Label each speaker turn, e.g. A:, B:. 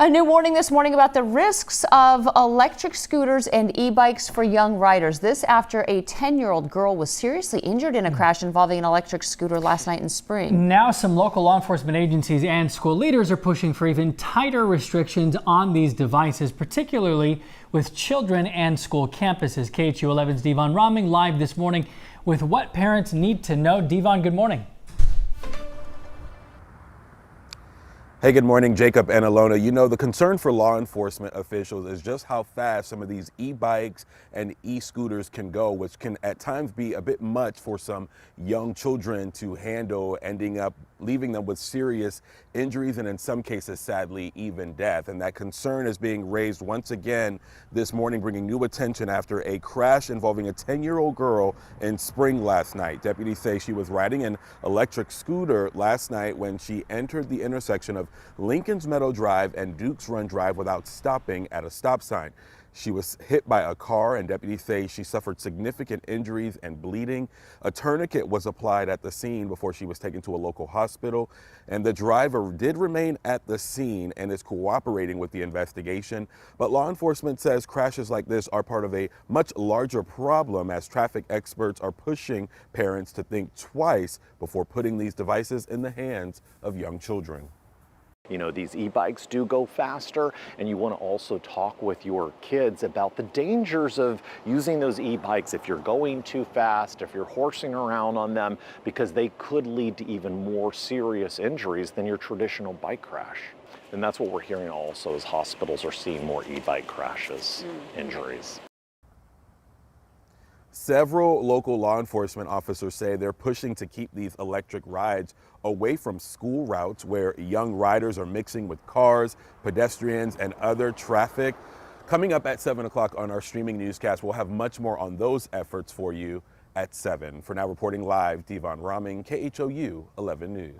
A: A new warning this morning about the risks of electric scooters and e-bikes for young riders. This after a 10-year-old girl was seriously injured in a crash involving an electric scooter last night in Spring.
B: Now some local law enforcement agencies and school leaders are pushing for even tighter restrictions on these devices, particularly with children and school campuses. KHU 11's Devon Roming live this morning with what parents need to know. Devon, good morning.
C: Hey, good morning, Jacob and Alona. You know, the concern for law enforcement officials is just how fast some of these e-bikes and e-scooters can go, which can at times be a bit much for some young children to handle, ending up leaving them with serious injuries and in some cases, sadly, even death. And that concern is being raised once again this morning, bringing new attention after a crash involving a 10-year-old girl in Spring last night. Deputies say she was riding an electric scooter last night when she entered the intersection of Lincoln's Meadow Drive and Duke's Run Drive without stopping at a stop sign. She was hit by a car, and deputies say she suffered significant injuries and bleeding. A tourniquet was applied at the scene before she was taken to a local hospital, and the driver did remain at the scene and is cooperating with the investigation. But law enforcement says crashes like this are part of a much larger problem, as traffic experts are pushing parents to think twice before putting these devices in the hands of young children.
D: You know, these e-bikes do go faster, and you want to also talk with your kids about the dangers of using those e-bikes if you're going too fast, if you're horsing around on them, because they could lead to even more serious injuries than your traditional bike crash. And that's what we're hearing also, is hospitals are seeing more e-bike crashes, injuries.
C: Several local law enforcement officers say they're pushing to keep these electric rides away from school routes where young riders are mixing with cars, pedestrians, and other traffic. Coming up at 7 o'clock on our streaming newscast, we'll have much more on those efforts for you at 7. For now, reporting live, Devon Roming, KHOU 11 News.